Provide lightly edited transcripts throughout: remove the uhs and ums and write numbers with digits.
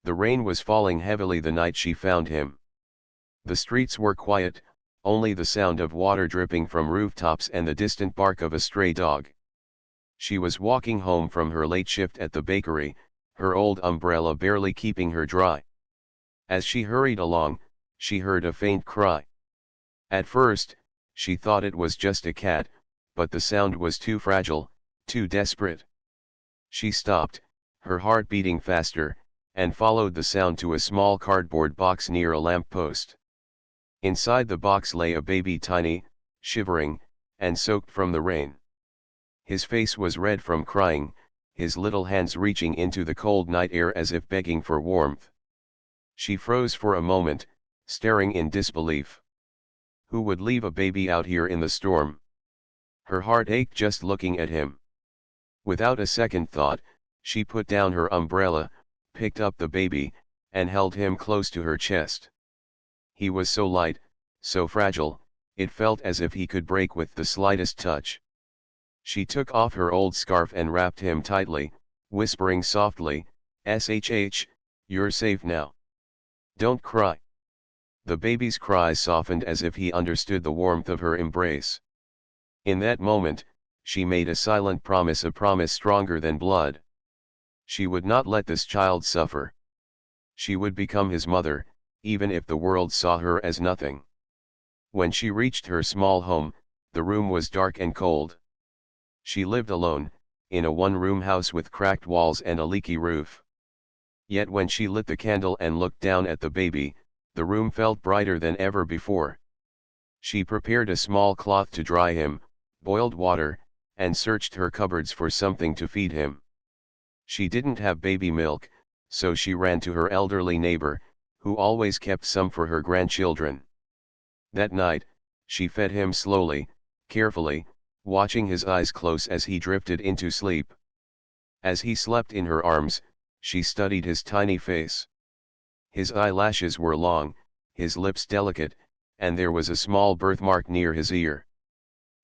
The rain was falling heavily the night she found him. The streets were quiet, only the sound of water dripping from rooftops and the distant bark of a stray dog. She was walking home from her late shift at the bakery, her old umbrella barely keeping her dry. As she hurried along, she heard a faint cry. At first, she thought it was just a cat, but the sound was too fragile, too desperate. She stopped, her heart beating faster, and followed the sound to a small cardboard box near a lamp post. Inside the box lay a baby, tiny, shivering, and soaked from the rain. His face was red from crying, his little hands reaching into the cold night air as if begging for warmth. She froze for a moment, staring in disbelief. Who would leave a baby out here in the storm? Her heart ached just looking at him. Without a second thought, she put down her umbrella, picked up the baby, and held him close to her chest. He was so light, so fragile, it felt as if he could break with the slightest touch. She took off her old scarf and wrapped him tightly, whispering softly, "Shh, you're safe now. Don't cry." The baby's cries softened as if he understood the warmth of her embrace. In that moment, she made a silent promise, a promise stronger than blood. She would not let this child suffer. She would become his mother, even if the world saw her as nothing. When she reached her small home, the room was dark and cold. She lived alone, in a one-room house with cracked walls and a leaky roof. Yet when she lit the candle and looked down at the baby, the room felt brighter than ever before. She prepared a small cloth to dry him, boiled water, and searched her cupboards for something to feed him. She didn't have baby milk, so she ran to her elderly neighbor, who always kept some for her grandchildren. That night, she fed him slowly, carefully, watching his eyes close as he drifted into sleep. As he slept in her arms, she studied his tiny face. His eyelashes were long, his lips delicate, and there was a small birthmark near his ear.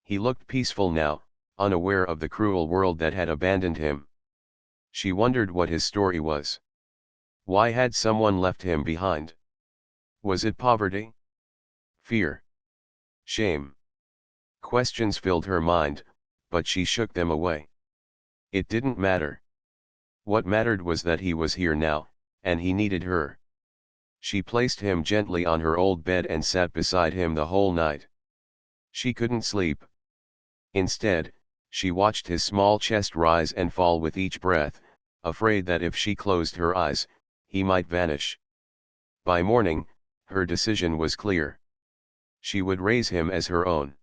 He looked peaceful now, unaware of the cruel world that had abandoned him. She wondered what his story was. Why had someone left him behind? Was it poverty? Fear? Shame? Questions filled her mind, but she shook them away. It didn't matter. What mattered was that he was here now, and he needed her. She placed him gently on her old bed and sat beside him the whole night. She couldn't sleep. Instead, she watched his small chest rise and fall with each breath, afraid that if she closed her eyes, he might vanish. By morning, her decision was clear. She would raise him as her own.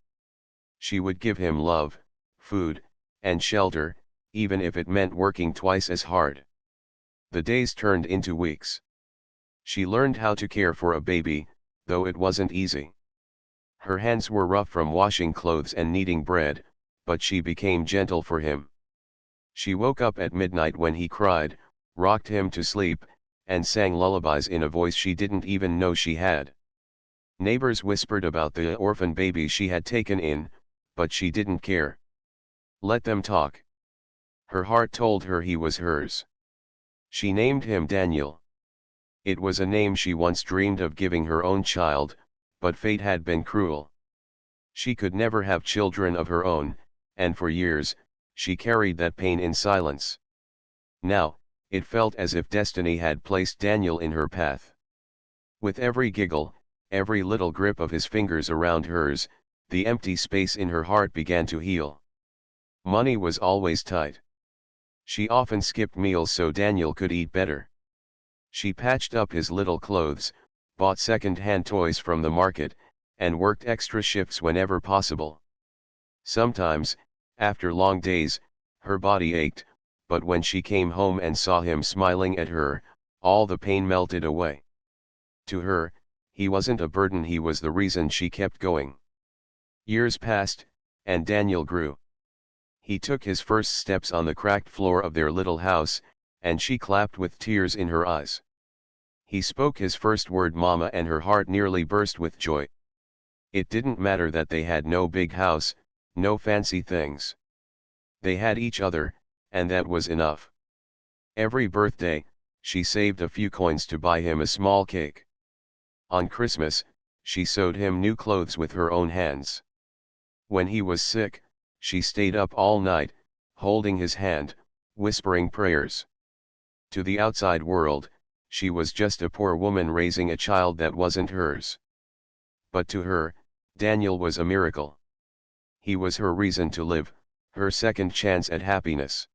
She would give him love, food, and shelter, even if it meant working twice as hard. The days turned into weeks. She learned how to care for a baby, though it wasn't easy. Her hands were rough from washing clothes and kneading bread, but she became gentle for him. She woke up at midnight when he cried, rocked him to sleep, and sang lullabies in a voice she didn't even know she had. Neighbors whispered about the orphan baby she had taken in, but she didn't care. Let them talk. Her heart told her he was hers. She named him Daniel. It was a name she once dreamed of giving her own child, but fate had been cruel. She could never have children of her own, and for years, she carried that pain in silence. Now, it felt as if destiny had placed Daniel in her path. With every giggle, every little grip of his fingers around hers, the empty space in her heart began to heal. Money was always tight. She often skipped meals so Daniel could eat better. She patched up his little clothes, bought second-hand toys from the market, and worked extra shifts whenever possible. Sometimes, after long days, her body ached, but when she came home and saw him smiling at her, all the pain melted away. To her, he wasn't a burden, he was the reason she kept going. Years passed, and Daniel grew. He took his first steps on the cracked floor of their little house, and she clapped with tears in her eyes. He spoke his first word, mama, and her heart nearly burst with joy. It didn't matter that they had no big house, no fancy things. They had each other, and that was enough. Every birthday, she saved a few coins to buy him a small cake. On Christmas, she sewed him new clothes with her own hands. When he was sick, she stayed up all night, holding his hand, whispering prayers. To the outside world, she was just a poor woman raising a child that wasn't hers. But to her, Daniel was a miracle. He was her reason to live, her second chance at happiness.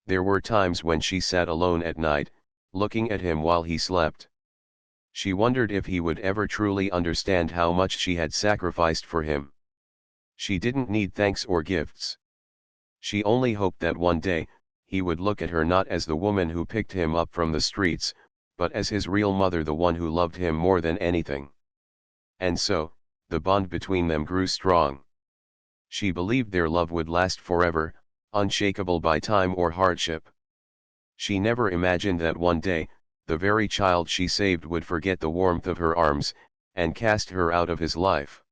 There were times when she sat alone at night, looking at him while he slept. She wondered if he would ever truly understand how much she had sacrificed for him. She didn't need thanks or gifts. She only hoped that one day, he would look at her not as the woman who picked him up from the streets, but as his real mother, the one who loved him more than anything. And so, the bond between them grew strong. She believed their love would last forever, unshakable by time or hardship. She never imagined that one day, the very child she saved would forget the warmth of her arms, and cast her out of his life.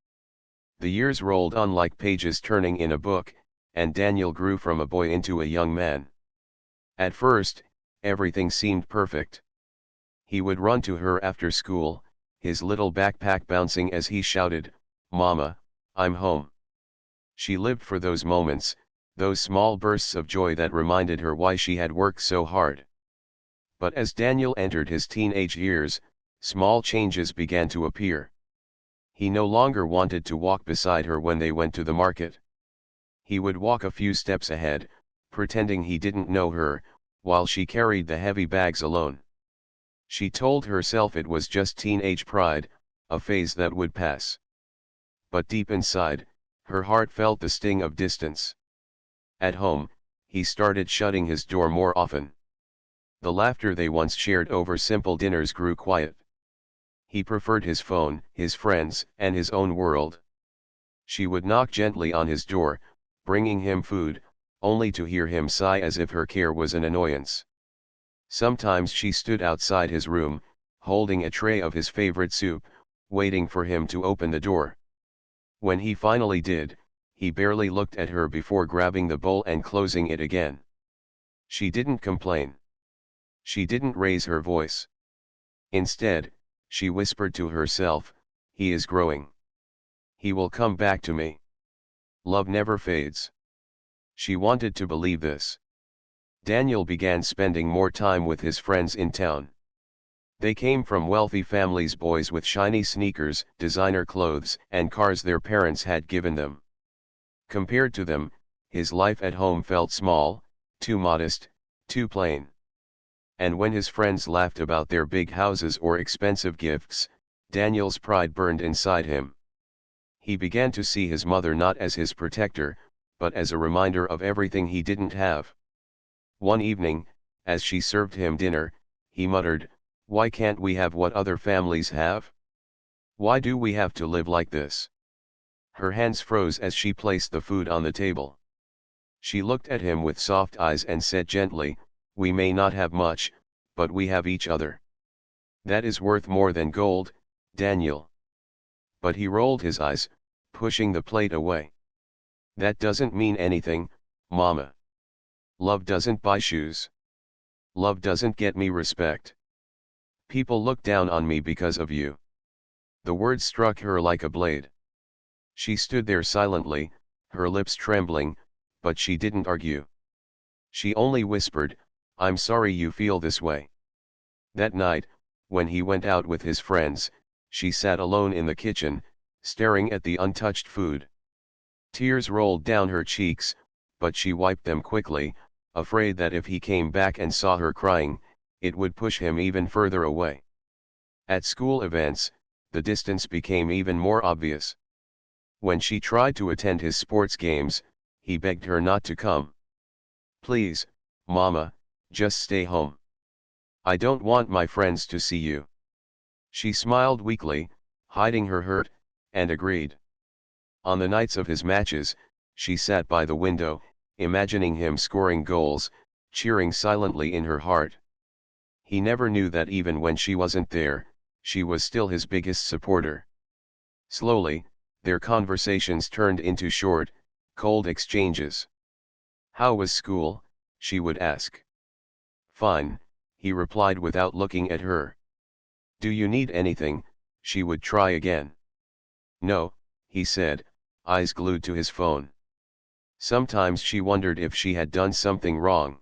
The years rolled on like pages turning in a book, and Daniel grew from a boy into a young man. At first, everything seemed perfect. He would run to her after school, his little backpack bouncing as he shouted, "Mama, I'm home." She lived for those moments, those small bursts of joy that reminded her why she had worked so hard. But as Daniel entered his teenage years, small changes began to appear. He no longer wanted to walk beside her when they went to the market. He would walk a few steps ahead, pretending he didn't know her, while she carried the heavy bags alone. She told herself it was just teenage pride, a phase that would pass. But deep inside, her heart felt the sting of distance. At home, he started shutting his door more often. The laughter they once shared over simple dinners grew quiet. He preferred his phone, his friends, and his own world. She would knock gently on his door, bringing him food, only to hear him sigh as if her care was an annoyance. Sometimes she stood outside his room, holding a tray of his favorite soup, waiting for him to open the door. When he finally did, he barely looked at her before grabbing the bowl and closing it again. She didn't complain. She didn't raise her voice. Instead, she whispered to herself, "He is growing. He will come back to me. Love never fades." She wanted to believe this. Daniel began spending more time with his friends in town. They came from wealthy families, boys with shiny sneakers, designer clothes, and cars their parents had given them. Compared to them, his life at home felt small, too modest, too plain. And when his friends laughed about their big houses or expensive gifts, Daniel's pride burned inside him. He began to see his mother not as his protector, but as a reminder of everything he didn't have. One evening, as she served him dinner, he muttered, "Why can't we have what other families have? Why do we have to live like this?" Her hands froze as she placed the food on the table. She looked at him with soft eyes and said gently, "We may not have much, but we have each other. That is worth more than gold, Daniel." But he rolled his eyes, pushing the plate away. "That doesn't mean anything, Mama. Love doesn't buy shoes. Love doesn't get me respect. People look down on me because of you." The words struck her like a blade. She stood there silently, her lips trembling, but she didn't argue. She only whispered, "I'm sorry you feel this way." That night, when he went out with his friends, she sat alone in the kitchen, staring at the untouched food. Tears rolled down her cheeks, but she wiped them quickly, afraid that if he came back and saw her crying, it would push him even further away. At school events, the distance became even more obvious. When she tried to attend his sports games, he begged her not to come. "Please, Mama, just stay home. I don't want my friends to see you." She smiled weakly, hiding her hurt, and agreed. On the nights of his matches, she sat by the window, imagining him scoring goals, cheering silently in her heart. He never knew that even when she wasn't there, she was still his biggest supporter. Slowly, their conversations turned into short, cold exchanges. "How was school?" she would ask. "Fine, he replied without looking at her. Do you need anything? She would try again. No, he said, eyes glued to his phone. Sometimes she wondered if she had done something wrong.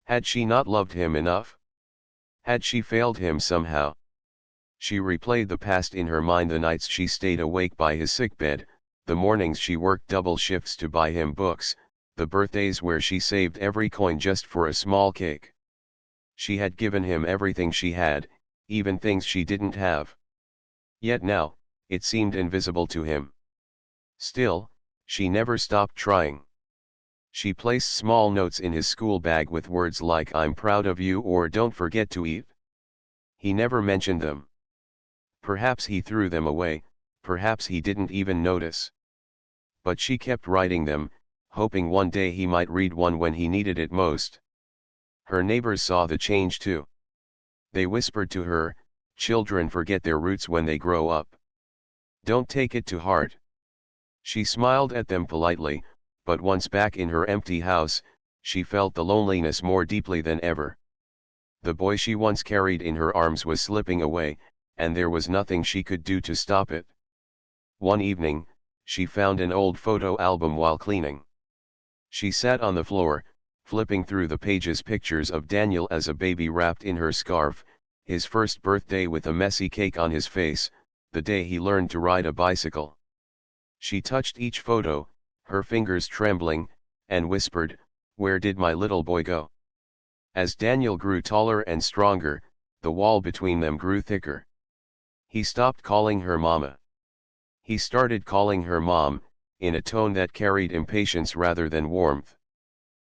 Had she not loved him enough? Had she failed him somehow? She replayed the past in her mind, the nights she stayed awake by his sickbed, the mornings she worked double shifts to buy him books, the birthdays where she saved every coin just for a small cake. She had given him everything she had, even things she didn't have. Yet now, it seemed invisible to him. Still, she never stopped trying. She placed small notes in his school bag with words like "I'm proud of you" or "Don't forget to eat." He never mentioned them. Perhaps he threw them away, perhaps he didn't even notice. But she kept writing them, hoping one day he might read one when he needed it most. Her neighbors saw the change too. They whispered to her, "Children forget their roots when they grow up. Don't take it to heart." She smiled at them politely, but once back in her empty house, she felt the loneliness more deeply than ever. The boy she once carried in her arms was slipping away, and there was nothing she could do to stop it. One evening, she found an old photo album while cleaning. She sat on the floor, flipping through the pages, pictures of Daniel as a baby wrapped in her scarf, his first birthday with a messy cake on his face, the day he learned to ride a bicycle. She touched each photo, her fingers trembling, and whispered, "Where did my little boy go?" As Daniel grew taller and stronger, the wall between them grew thicker. He stopped calling her mama. He started calling her mom, in a tone that carried impatience rather than warmth.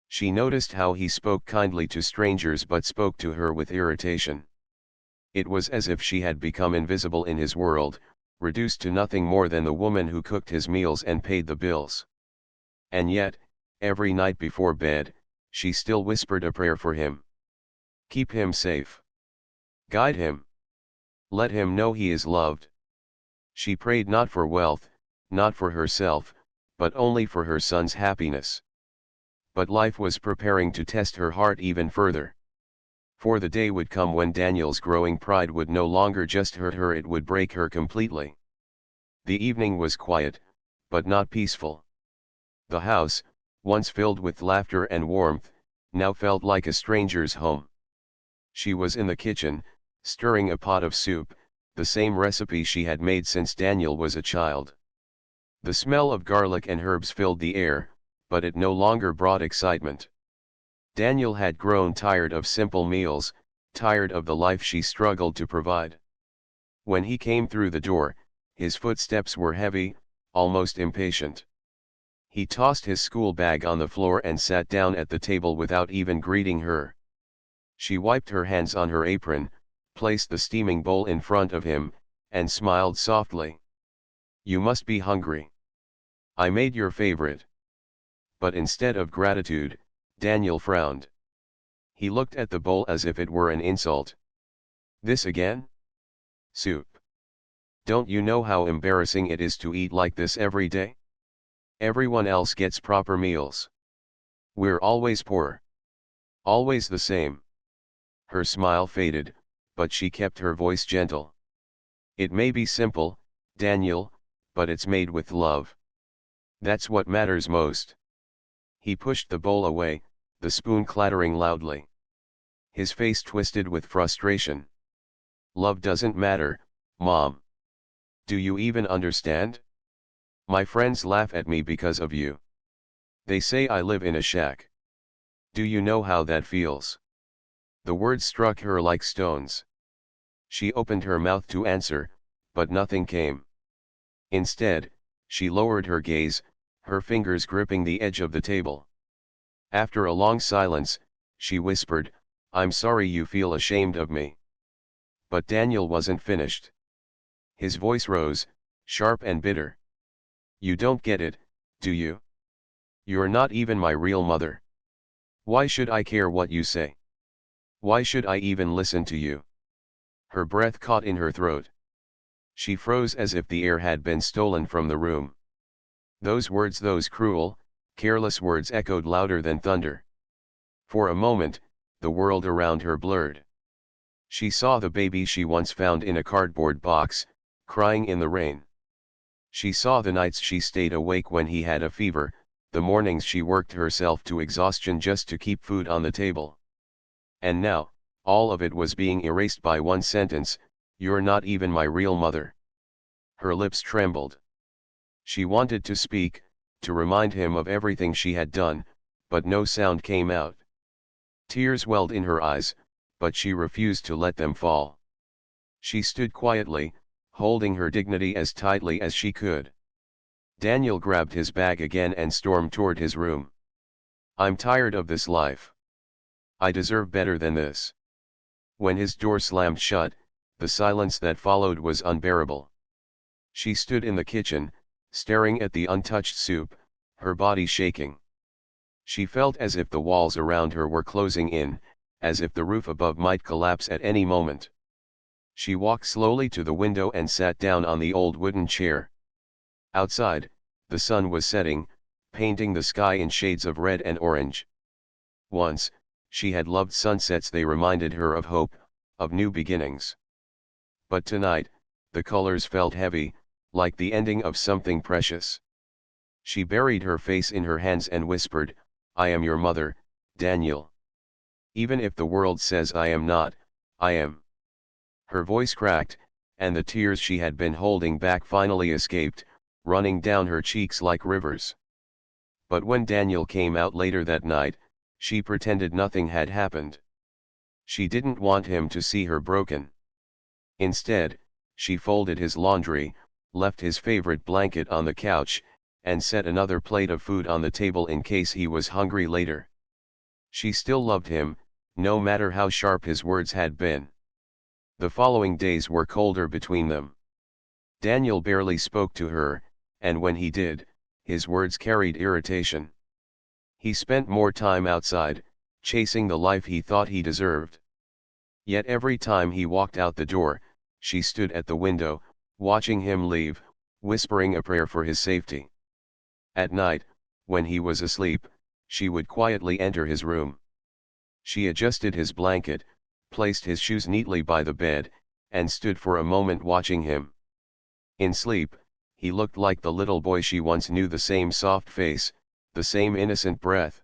She noticed how he spoke kindly to strangers but spoke to her with irritation. It was as if she had become invisible in his world, reduced to nothing more than the woman who cooked his meals and paid the bills. And yet, every night before bed, she still whispered a prayer for him. Keep him safe. Guide him. Let him know he is loved. She prayed not for wealth, not for herself, but only for her son's happiness. But life was preparing to test her heart even further. For the day would come when Daniel's growing pride would no longer just hurt her, it would break her completely. The evening was quiet, but not peaceful. The house, once filled with laughter and warmth, now felt like a stranger's home. She was in the kitchen, stirring a pot of soup, the same recipe she had made since Daniel was a child. The smell of garlic and herbs filled the air, but it no longer brought excitement. Daniel had grown tired of simple meals, tired of the life she struggled to provide. When he came through the door, his footsteps were heavy, almost impatient. He tossed his school bag on the floor and sat down at the table without even greeting her. She wiped her hands on her apron, placed the steaming bowl in front of him, and smiled softly. "You must be hungry. I made your favorite." But instead of gratitude, Daniel frowned. He looked at the bowl as if it were an insult. "This again? Soup. Don't you know how embarrassing it is to eat like this every day? Everyone else gets proper meals. We're always poor. Always the same." Her smile faded, but she kept her voice gentle. "It may be simple, Daniel, but it's made with love. That's what matters most." He pushed the bowl away, the spoon clattering loudly. His face twisted with frustration. "Love doesn't matter, Mom. Do you even understand? My friends laugh at me because of you. They say I live in a shack. Do you know how that feels?" The words struck her like stones. She opened her mouth to answer, but nothing came. Instead, she lowered her gaze, her fingers gripping the edge of the table. After a long silence, she whispered, "I'm sorry you feel ashamed of me." But Daniel wasn't finished. His voice rose, sharp and bitter. "You don't get it, do you? You're not even my real mother. Why should I care what you say? Why should I even listen to you?" Her breath caught in her throat. She froze as if the air had been stolen from the room. Those words, those cruel, careless words echoed louder than thunder. For a moment, the world around her blurred. She saw the baby she once found in a cardboard box, crying in the rain. She saw the nights she stayed awake when he had a fever, the mornings she worked herself to exhaustion just to keep food on the table. And now, all of it was being erased by one sentence, "You're not even my real mother." Her lips trembled. She wanted to speak, to remind him of everything she had done, but no sound came out. Tears welled in her eyes, but she refused to let them fall. She stood quietly, holding her dignity as tightly as she could. Daniel grabbed his bag again and stormed toward his room. "I'm tired of this life. I deserve better than this." When his door slammed shut, the silence that followed was unbearable. She stood in the kitchen, staring at the untouched soup, her body shaking. She felt as if the walls around her were closing in, as if the roof above might collapse at any moment. She walked slowly to the window and sat down on the old wooden chair. Outside, the sun was setting, painting the sky in shades of red and orange. Once, she had loved sunsets. They reminded her of hope, of new beginnings. But tonight, the colors felt heavy, like the ending of something precious. She buried her face in her hands and whispered, "I am your mother, Daniel. Even if the world says I am not, I am." Her voice cracked, and the tears she had been holding back finally escaped, running down her cheeks like rivers. But when Daniel came out later that night, she pretended nothing had happened. She didn't want him to see her broken. Instead, she folded his laundry, left his favorite blanket on the couch, and set another plate of food on the table in case he was hungry later. She still loved him, no matter how sharp his words had been. The following days were colder between them. Daniel barely spoke to her, and when he did, his words carried irritation. He spent more time outside, chasing the life he thought he deserved. Yet every time he walked out the door, she stood at the window, watching him leave, whispering a prayer for his safety. At night, when he was asleep, she would quietly enter his room. She adjusted his blanket, placed his shoes neatly by the bed, and stood for a moment watching him. In sleep, he looked like the little boy she once knew, the same soft face, the same innocent breath.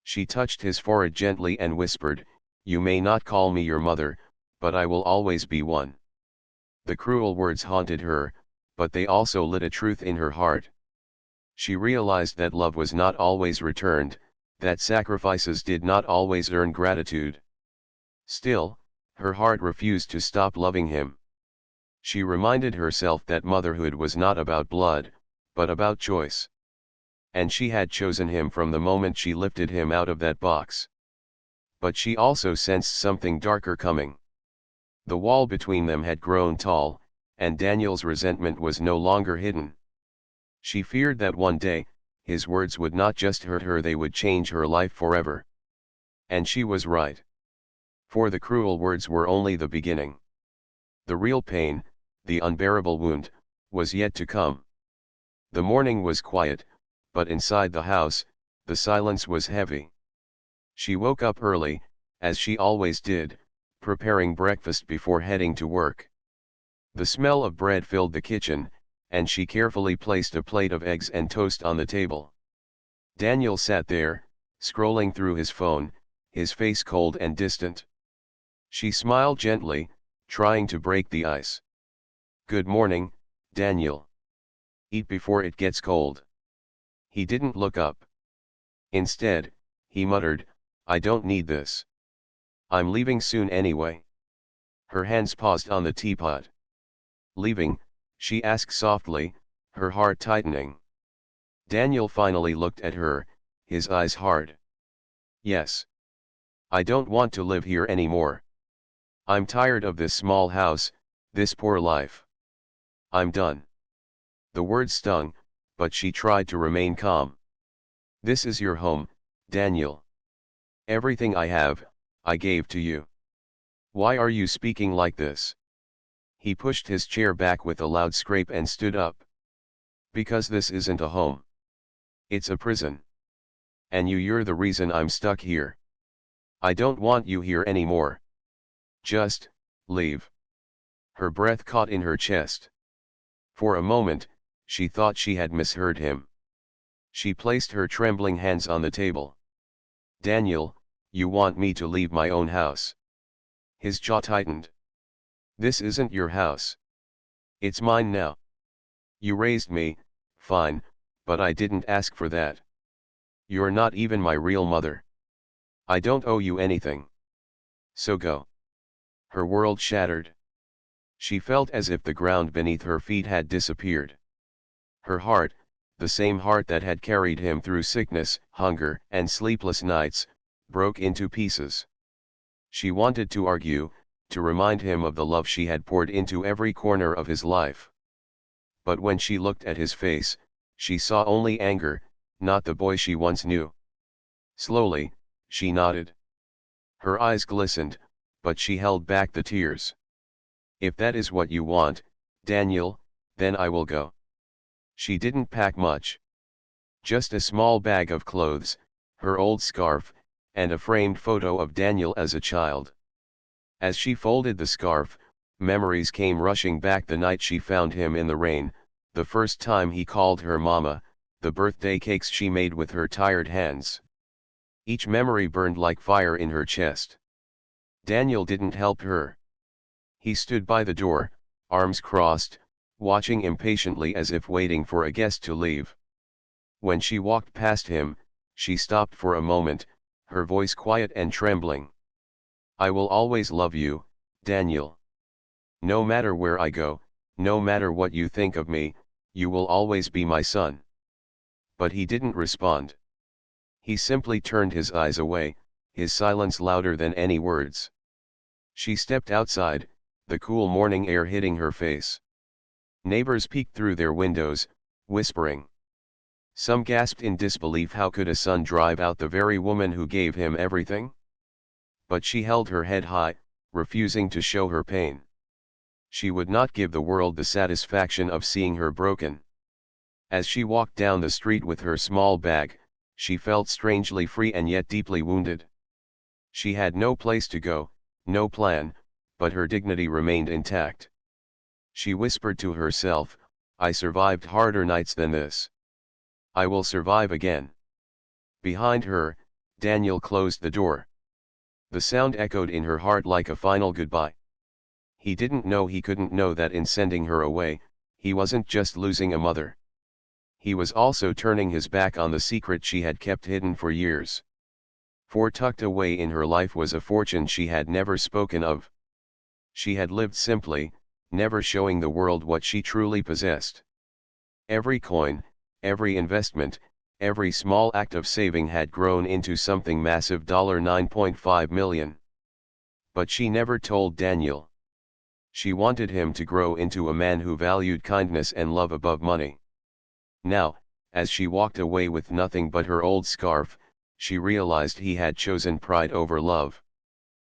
She touched his forehead gently and whispered, "You may not call me your mother, but I will always be one." The cruel words haunted her, but they also lit a truth in her heart. She realized that love was not always returned, that sacrifices did not always earn gratitude. Still, her heart refused to stop loving him. She reminded herself that motherhood was not about blood, but about choice. And she had chosen him from the moment she lifted him out of that box. But she also sensed something darker coming. The wall between them had grown tall, and Daniel's resentment was no longer hidden. She feared that one day, his words would not just hurt her, they would change her life forever. And she was right. For the cruel words were only the beginning. The real pain, the unbearable wound, was yet to come. The morning was quiet, but inside the house, the silence was heavy. She woke up early, as she always did, preparing breakfast before heading to work. The smell of bread filled the kitchen, and she carefully placed a plate of eggs and toast on the table. Daniel sat there, scrolling through his phone, his face cold and distant. She smiled gently, trying to break the ice. "Good morning, Daniel. Eat before it gets cold." He didn't look up. Instead, he muttered, "I don't need this. I'm leaving soon anyway." Her hands paused on the teapot. "Leaving?" she asked softly, her heart tightening. Daniel finally looked at her, his eyes hard. "Yes. I don't want to live here anymore. I'm tired of this small house, this poor life. I'm done." The words stung, but she tried to remain calm. "This is your home, Daniel. Everything I have, I gave to you. Why are you speaking like this?" He pushed his chair back with a loud scrape and stood up. "Because this isn't a home. It's a prison. And you're the reason I'm stuck here." I don't want you here anymore. Just, leave. Her breath caught in her chest. For a moment, she thought she had misheard him. She placed her trembling hands on the table. Daniel, you want me to leave my own house? His jaw tightened. This isn't your house. It's mine now. You raised me, fine, but I didn't ask for that. You're not even my real mother. I don't owe you anything. So go. Her world shattered. She felt as if the ground beneath her feet had disappeared. Her heart, the same heart that had carried him through sickness, hunger, and sleepless nights, broke into pieces. She wanted to argue, to remind him of the love she had poured into every corner of his life. But when she looked at his face, she saw only anger, not the boy she once knew. Slowly, she nodded. Her eyes glistened, but she held back the tears. If that is what you want, Daniel, then I will go. She didn't pack much. Just a small bag of clothes, her old scarf, and a framed photo of Daniel as a child. As she folded the scarf, memories came rushing back: the night she found him in the rain, the first time he called her mama, the birthday cakes she made with her tired hands. Each memory burned like fire in her chest. Daniel didn't help her. He stood by the door, arms crossed, watching impatiently as if waiting for a guest to leave. When she walked past him, she stopped for a moment, her voice quiet and trembling. I will always love you, Daniel. No matter where I go, no matter what you think of me, you will always be my son. But he didn't respond. He simply turned his eyes away, his silence louder than any words. She stepped outside, the cool morning air hitting her face. Neighbors peeked through their windows, whispering. Some gasped in disbelief: how could a son drive out the very woman who gave him everything? But she held her head high, refusing to show her pain. She would not give the world the satisfaction of seeing her broken. As she walked down the street with her small bag, she felt strangely free and yet deeply wounded. She had no place to go, no plan, but her dignity remained intact. She whispered to herself, I survived harder nights than this. I will survive again. Behind her, Daniel closed the door. The sound echoed in her heart like a final goodbye. He didn't know he couldn't know that in sending her away, he wasn't just losing a mother. He was also turning his back on the secret she had kept hidden for years. For tucked away in her life was a fortune she had never spoken of. She had lived simply, never showing the world what she truly possessed. Every coin, every investment, every small act of saving had grown into something massive: $9.5 million. But she never told Daniel. She wanted him to grow into a man who valued kindness and love above money. Now, as she walked away with nothing but her old scarf, she realized he had chosen pride over love.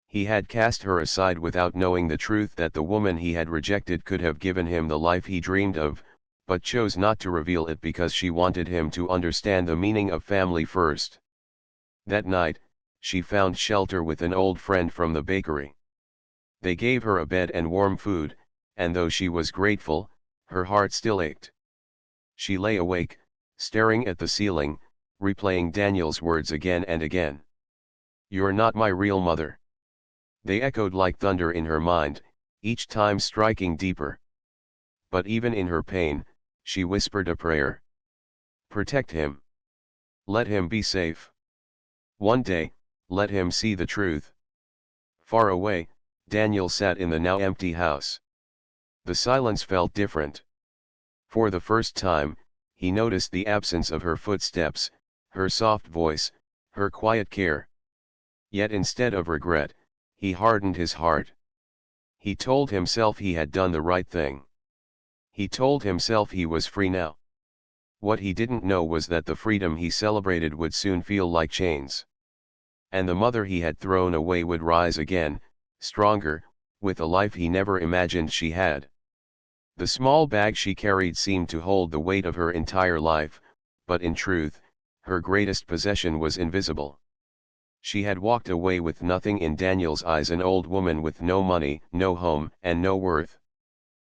He had cast her aside without knowing the truth that the woman he had rejected could have given him the life he dreamed of, but chose not to reveal it because she wanted him to understand the meaning of family first. That night, she found shelter with an old friend from the bakery. They gave her a bed and warm food, and though she was grateful, her heart still ached. She lay awake, staring at the ceiling, replaying Daniel's words again and again. You're not my real mother. They echoed like thunder in her mind, each time striking deeper. But even in her pain, she whispered a prayer. Protect him. Let him be safe. One day, let him see the truth. Far away, Daniel sat in the now empty house. The silence felt different. For the first time, he noticed the absence of her footsteps, her soft voice, her quiet care. Yet instead of regret, he hardened his heart. He told himself he had done the right thing. He told himself he was free now. What he didn't know was that the freedom he celebrated would soon feel like chains. And the mother he had thrown away would rise again, stronger, with a life he never imagined she had. The small bag she carried seemed to hold the weight of her entire life, but in truth, her greatest possession was invisible. She had walked away with nothing, in Daniel's eyes an old woman with no money, no home, and no worth.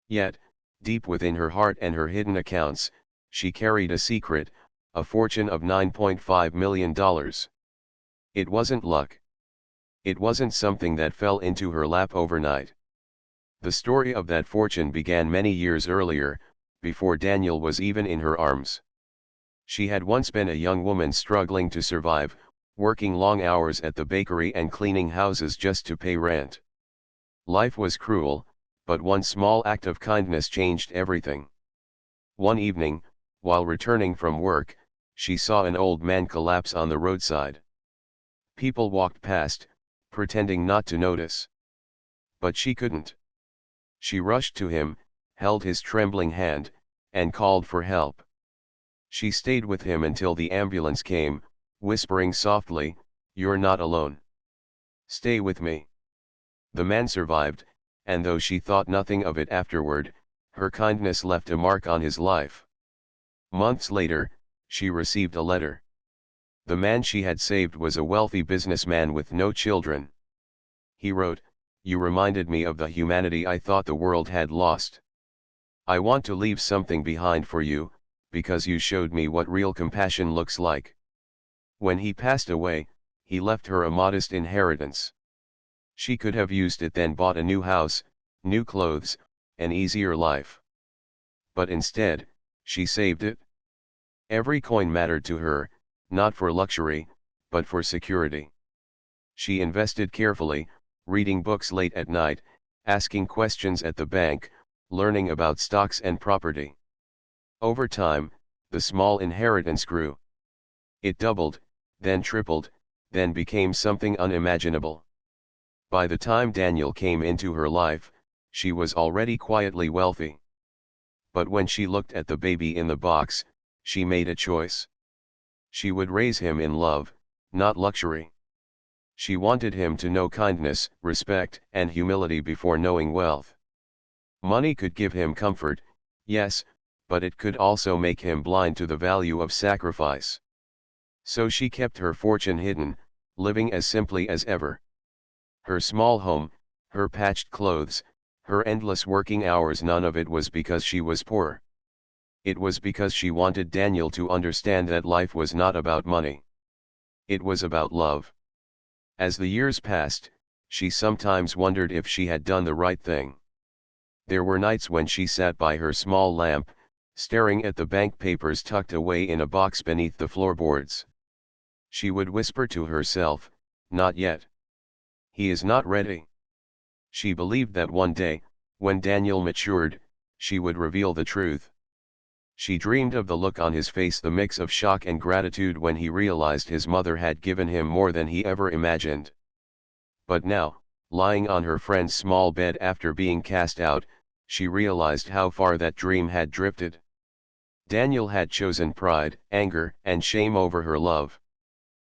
Yet, deep within her heart and her hidden accounts, she carried a secret, a fortune of $9.5 million. It wasn't luck. It wasn't something that fell into her lap overnight. The story of that fortune began many years earlier, before Daniel was even in her arms. She had once been a young woman struggling to survive, working long hours at the bakery and cleaning houses just to pay rent. Life was cruel, but one small act of kindness changed everything. One evening, while returning from work, she saw an old man collapse on the roadside. People walked past, pretending not to notice. But she couldn't. She rushed to him, held his trembling hand, and called for help. She stayed with him until the ambulance came, whispering softly, "You're not alone. Stay with me." The man survived, and though she thought nothing of it afterward, her kindness left a mark on his life. Months later, she received a letter. The man she had saved was a wealthy businessman with no children. He wrote, "You reminded me of the humanity I thought the world had lost. I want to leave something behind for you, because you showed me what real compassion looks like." When he passed away, he left her a modest inheritance. She could have used it, then bought a new house, new clothes, an easier life. But instead, she saved it. Every coin mattered to her, not for luxury, but for security. She invested carefully, reading books late at night, asking questions at the bank, learning about stocks and property. Over time, the small inheritance grew. It doubled, then tripled, then became something unimaginable. By the time Daniel came into her life, she was already quietly wealthy. But when she looked at the baby in the box, she made a choice. She would raise him in love, not luxury. She wanted him to know kindness, respect, and humility before knowing wealth. Money could give him comfort, yes, but it could also make him blind to the value of sacrifice. So she kept her fortune hidden, living as simply as ever. Her small home, her patched clothes, her endless working hours, none of it was because she was poor. It was because she wanted Daniel to understand that life was not about money. It was about love. As the years passed, she sometimes wondered if she had done the right thing. There were nights when she sat by her small lamp, staring at the bank papers tucked away in a box beneath the floorboards. She would whisper to herself, "Not yet. He is not ready." She believed that one day, when Daniel matured, she would reveal the truth. She dreamed of the look on his face, the mix of shock and gratitude when he realized his mother had given him more than he ever imagined. But now, lying on her friend's small bed after being cast out, she realized how far that dream had drifted. Daniel had chosen pride, anger, and shame over her love.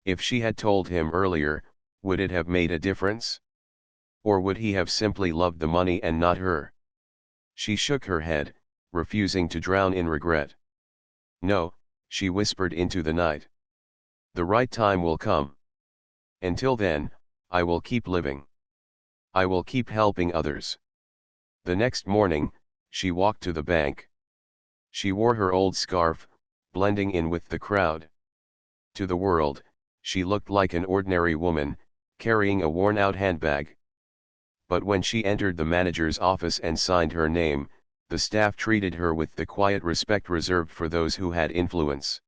If she had told him earlier, would it have made a difference? Or would he have simply loved the money and not her? She shook her head, refusing to drown in regret. "No," she whispered into the night. "The right time will come. Until then, I will keep living. I will keep helping others." The next morning, she walked to the bank. She wore her old scarf, blending in with the crowd. To the world, she looked like an ordinary woman, carrying a worn-out handbag. But when she entered the manager's office and signed her name, the staff treated her with the quiet respect reserved for those who had influence.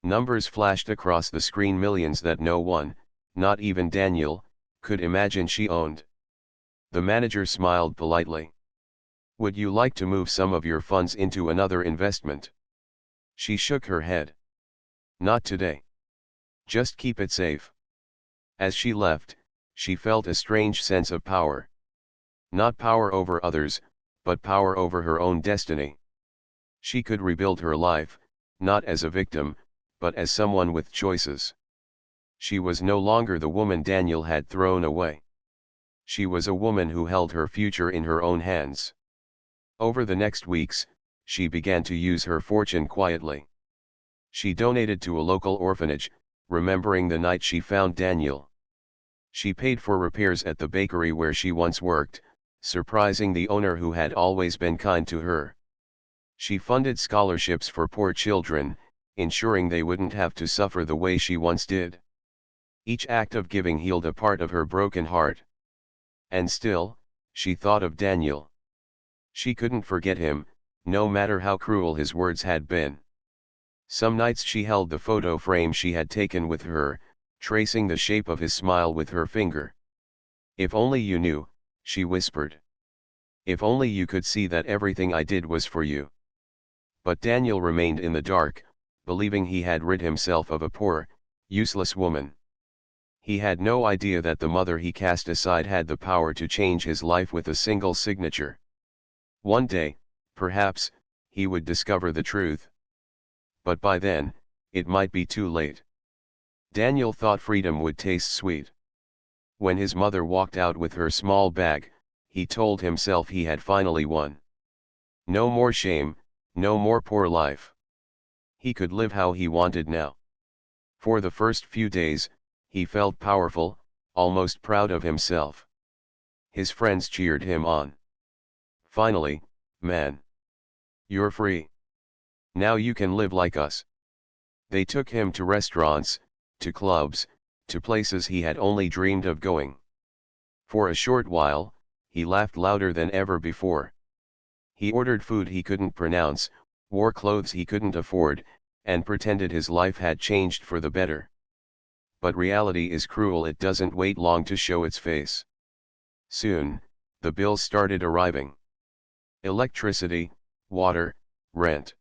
Numbers flashed across the screen, millions that no one, not even Daniel, could imagine she owned. The manager smiled politely. "Would you like to move some of your funds into another investment?" She shook her head. "Not today. Just keep it safe." As she left, she felt a strange sense of power. Not power over others, but power over her own destiny. She could rebuild her life, not as a victim, but as someone with choices. She was no longer the woman Daniel had thrown away. She was a woman who held her future in her own hands. Over the next weeks, she began to use her fortune quietly. She donated to a local orphanage, remembering the night she found Daniel. She paid for repairs at the bakery where she once worked, surprising the owner who had always been kind to her. She funded scholarships for poor children, ensuring they wouldn't have to suffer the way she once did. Each act of giving healed a part of her broken heart. And still, she thought of Daniel. She couldn't forget him, no matter how cruel his words had been. Some nights she held the photo frame she had taken with her, tracing the shape of his smile with her finger. "If only you knew," she whispered. "If only you could see that everything I did was for you." But Daniel remained in the dark, believing he had rid himself of a poor, useless woman. He had no idea that the mother he cast aside had the power to change his life with a single signature. One day, perhaps, he would discover the truth. But by then, it might be too late. Daniel thought freedom would taste sweet. When his mother walked out with her small bag, he told himself he had finally won. No more shame, no more poor life. He could live how he wanted now. For the first few days, he felt powerful, almost proud of himself. His friends cheered him on. "Finally, man. You're free. Now you can live like us." They took him to restaurants, to clubs, to places he had only dreamed of going. For a short while, he laughed louder than ever before. He ordered food he couldn't pronounce, wore clothes he couldn't afford, and pretended his life had changed for the better. But reality is cruel, it doesn't wait long to show its face. Soon, the bills started arriving. Electricity, water, rent.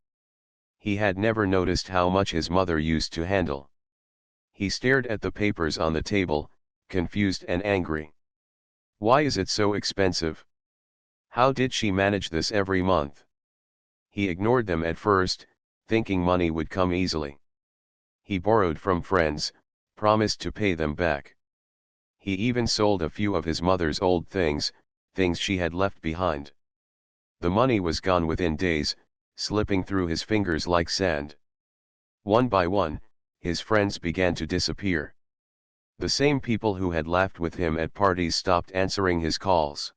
He had never noticed how much his mother used to handle. He stared at the papers on the table, confused and angry. Why is it so expensive? How did she manage this every month? He ignored them at first, thinking money would come easily. He borrowed from friends, promised to pay them back. He even sold a few of his mother's old things, things she had left behind. The money was gone within days, slipping through his fingers like sand. One by one, his friends began to disappear. The same people who had laughed with him at parties stopped answering his calls.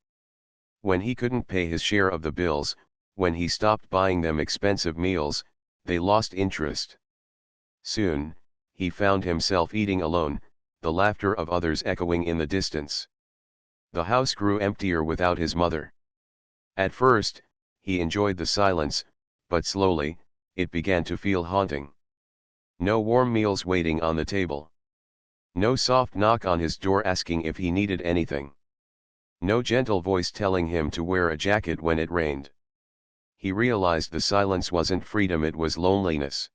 When he couldn't pay his share of the bills, when he stopped buying them expensive meals, they lost interest. Soon, he found himself eating alone, the laughter of others echoing in the distance. The house grew emptier without his mother. At first, he enjoyed the silence, but slowly, it began to feel haunting. No warm meals waiting on the table. No soft knock on his door asking if he needed anything. No gentle voice telling him to wear a jacket when it rained. He realized the silence wasn't freedom, it was loneliness.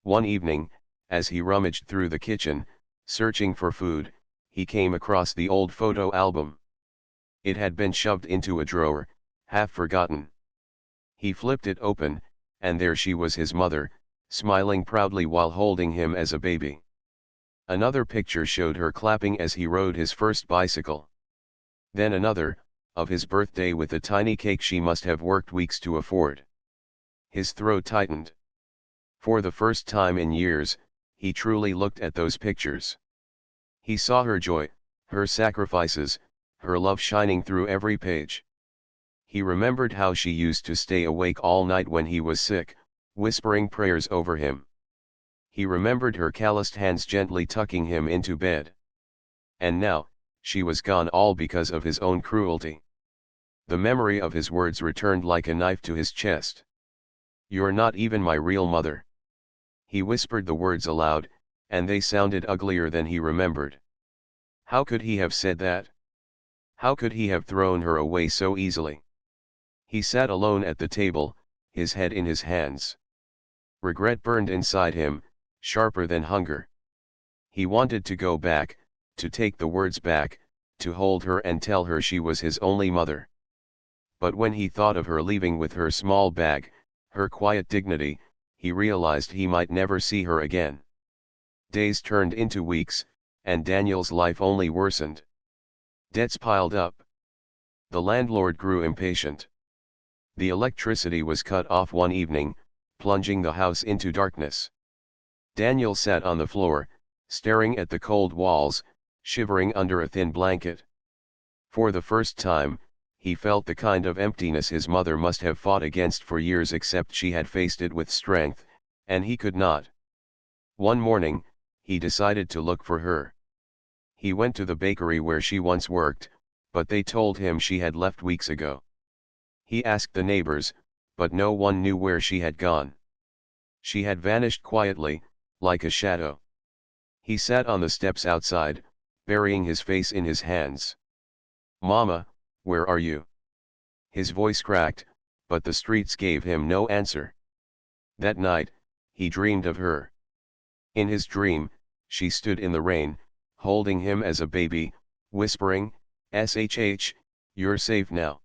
One evening, as he rummaged through the kitchen, searching for food, he came across the old photo album. It had been shoved into a drawer, half forgotten. He flipped it open, and there she was, his mother, smiling proudly while holding him as a baby. Another picture showed her clapping as he rode his first bicycle. Then another, of his birthday with a tiny cake she must have worked weeks to afford. His throat tightened. For the first time in years, he truly looked at those pictures. He saw her joy, her sacrifices, her love shining through every page. He remembered how she used to stay awake all night when he was sick, whispering prayers over him. He remembered her calloused hands gently tucking him into bed. And now, she was gone, all because of his own cruelty. The memory of his words returned like a knife to his chest. "You're not even my real mother." He whispered the words aloud, and they sounded uglier than he remembered. How could he have said that? How could he have thrown her away so easily? He sat alone at the table, his head in his hands. Regret burned inside him, sharper than hunger. He wanted to go back, to take the words back, to hold her and tell her she was his only mother. But when he thought of her leaving with her small bag, her quiet dignity, he realized he might never see her again. Days turned into weeks, and Daniel's life only worsened. Debts piled up. The landlord grew impatient. The electricity was cut off one evening, plunging the house into darkness. Daniel sat on the floor, staring at the cold walls, shivering under a thin blanket. For the first time, he felt the kind of emptiness his mother must have fought against for years, except she had faced it with strength, and he could not. One morning, he decided to look for her. He went to the bakery where she once worked, but they told him she had left weeks ago. He asked the neighbors, but no one knew where she had gone. She had vanished quietly, like a shadow. He sat on the steps outside, burying his face in his hands. "Mama, where are you?" His voice cracked, but the streets gave him no answer. That night, he dreamed of her. In his dream, she stood in the rain, holding him as a baby, whispering, "SHH, you're safe now."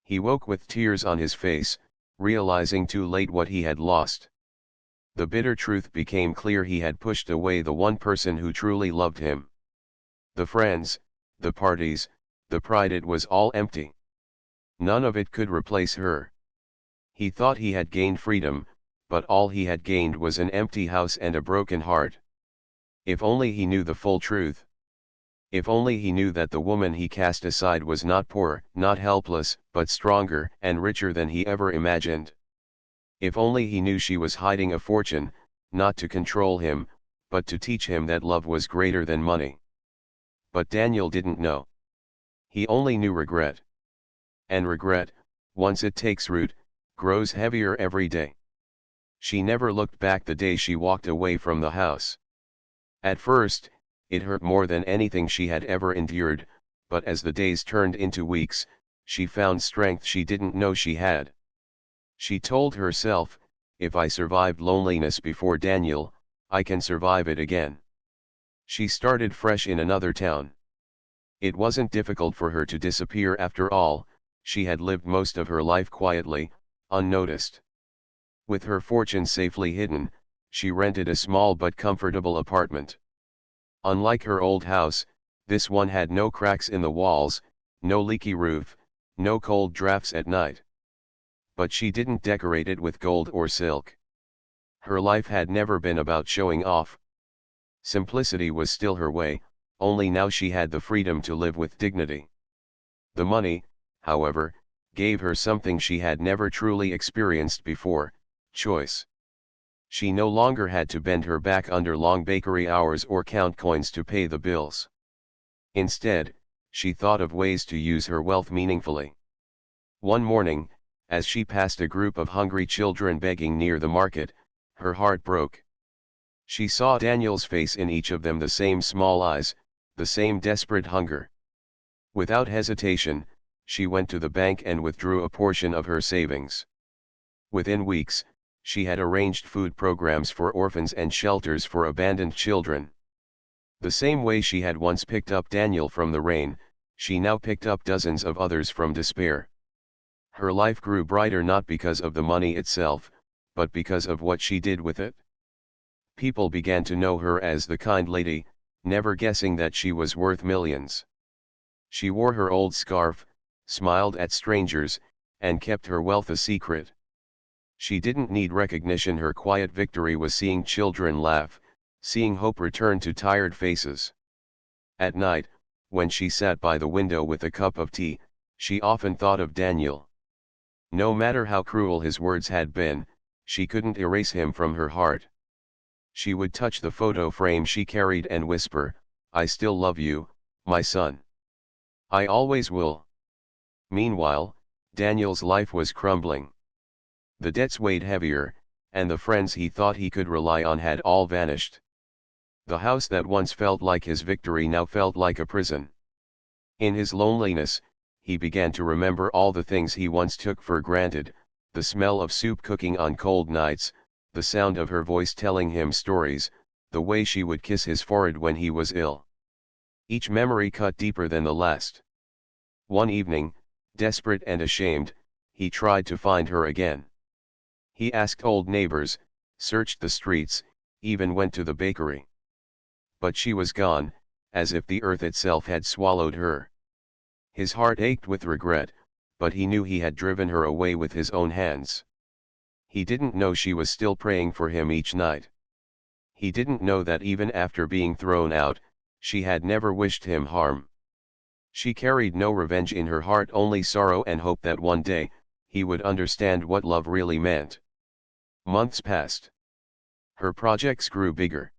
He woke with tears on his face, realizing too late what he had lost. The bitter truth became clear: he had pushed away the one person who truly loved him. The friends, the parties, the pride, it was all empty. None of it could replace her. He thought he had gained freedom, but all he had gained was an empty house and a broken heart. If only he knew the full truth. If only he knew that the woman he cast aside was not poor, not helpless, but stronger and richer than he ever imagined. If only he knew she was hiding a fortune, not to control him, but to teach him that love was greater than money. But Daniel didn't know. He only knew regret. And regret, once it takes root, grows heavier every day. She never looked back the day she walked away from the house. At first, it hurt more than anything she had ever endured, but as the days turned into weeks, she found strength she didn't know she had. She told herself, "If I survived loneliness before Daniel, I can survive it again." She started fresh in another town. It wasn't difficult for her to disappear after all. She had lived most of her life quietly, unnoticed. With her fortune safely hidden, she rented a small but comfortable apartment. Unlike her old house, this one had no cracks in the walls, no leaky roof, no cold drafts at night. But she didn't decorate it with gold or silk. Her life had never been about showing off. Simplicity was still her way, only now she had the freedom to live with dignity. The money, however, gave her something she had never truly experienced before: choice. She no longer had to bend her back under long bakery hours or count coins to pay the bills. Instead, she thought of ways to use her wealth meaningfully. One morning, as she passed a group of hungry children begging near the market, her heart broke. She saw Daniel's face in each of them, the same small eyes, the same desperate hunger. Without hesitation, she went to the bank and withdrew a portion of her savings. Within weeks, she had arranged food programs for orphans and shelters for abandoned children. The same way she had once picked up Daniel from the rain, she now picked up dozens of others from despair. Her life grew brighter not because of the money itself, but because of what she did with it. People began to know her as the kind lady, never guessing that she was worth millions. She wore her old scarf, smiled at strangers, and kept her wealth a secret. She didn't need recognition. Her quiet victory was seeing children laugh, seeing hope return to tired faces. At night, when she sat by the window with a cup of tea, she often thought of Daniel. No matter how cruel his words had been, she couldn't erase him from her heart. She would touch the photo frame she carried and whisper, "I still love you, my son. I always will." Meanwhile, Daniel's life was crumbling. The debts weighed heavier, and the friends he thought he could rely on had all vanished. The house that once felt like his victory now felt like a prison. In his loneliness, he began to remember all the things he once took for granted: the smell of soup cooking on cold nights, the sound of her voice telling him stories, the way she would kiss his forehead when he was ill. Each memory cut deeper than the last. One evening, desperate and ashamed, he tried to find her again. He asked old neighbors, searched the streets, even went to the bakery. But she was gone, as if the earth itself had swallowed her. His heart ached with regret, but he knew he had driven her away with his own hands. He didn't know she was still praying for him each night. He didn't know that even after being thrown out, she had never wished him harm. She carried no revenge in her heart, only sorrow and hope that one day, he would understand what love really meant. Months passed. Her projects grew bigger.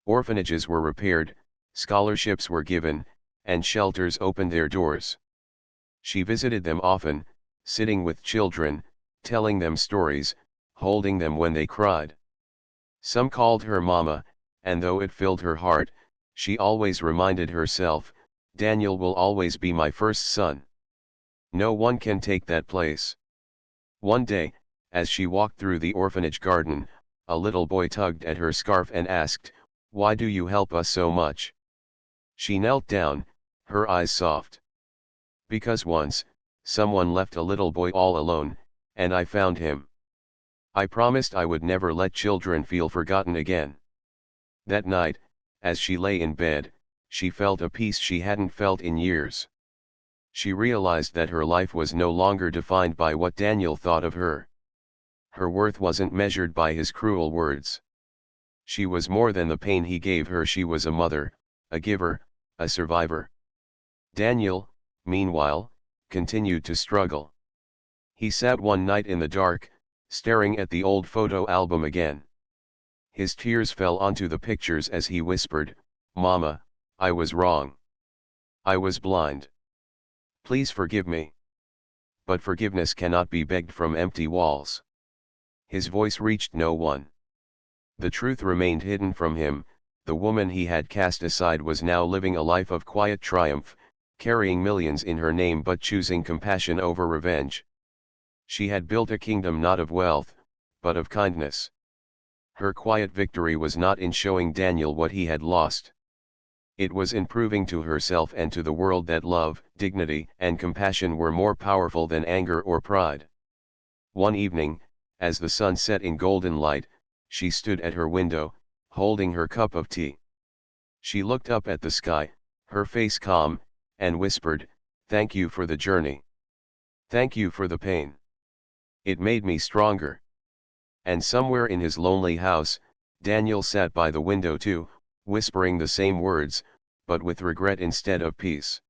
Orphanages were repaired, scholarships were given, and shelters opened their doors. She visited them often, sitting with children, telling them stories, holding them when they cried. Some called her Mama, and though it filled her heart, she always reminded herself, Daniel will always be my first son. No one can take that place. One day, as she walked through the orphanage garden, a little boy tugged at her scarf and asked, "Why do you help us so much?" She knelt down, her eyes soft. "Because once, someone left a little boy all alone, and I found him. I promised I would never let children feel forgotten again." That night, as she lay in bed, she felt a peace she hadn't felt in years. She realized that her life was no longer defined by what Daniel thought of her. Her worth wasn't measured by his cruel words. She was more than the pain he gave her. She was a mother, a giver, a survivor. Daniel, meanwhile, continued to struggle. He sat one night in the dark, staring at the old photo album again. His tears fell onto the pictures as he whispered, "Mama, I was wrong. I was blind. Please forgive me." But forgiveness cannot be begged from empty walls. His voice reached no one. The truth remained hidden from him. The woman he had cast aside was now living a life of quiet triumph, carrying millions in her name but choosing compassion over revenge. She had built a kingdom not of wealth, but of kindness. Her quiet victory was not in showing Daniel what he had lost. It was in proving to herself and to the world that love, dignity, and compassion were more powerful than anger or pride. One evening, as the sun set in golden light, she stood at her window, holding her cup of tea. She looked up at the sky, her face calm, and whispered, "Thank you for the journey. Thank you for the pain. It made me stronger." And somewhere in his lonely house, Daniel sat by the window too, whispering the same words, but with regret instead of peace.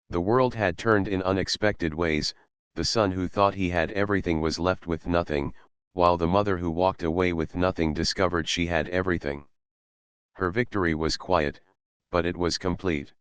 The world had turned in unexpected ways. The son who thought he had everything was left with nothing, while the mother who walked away with nothing discovered she had everything. Her victory was quiet, but it was complete.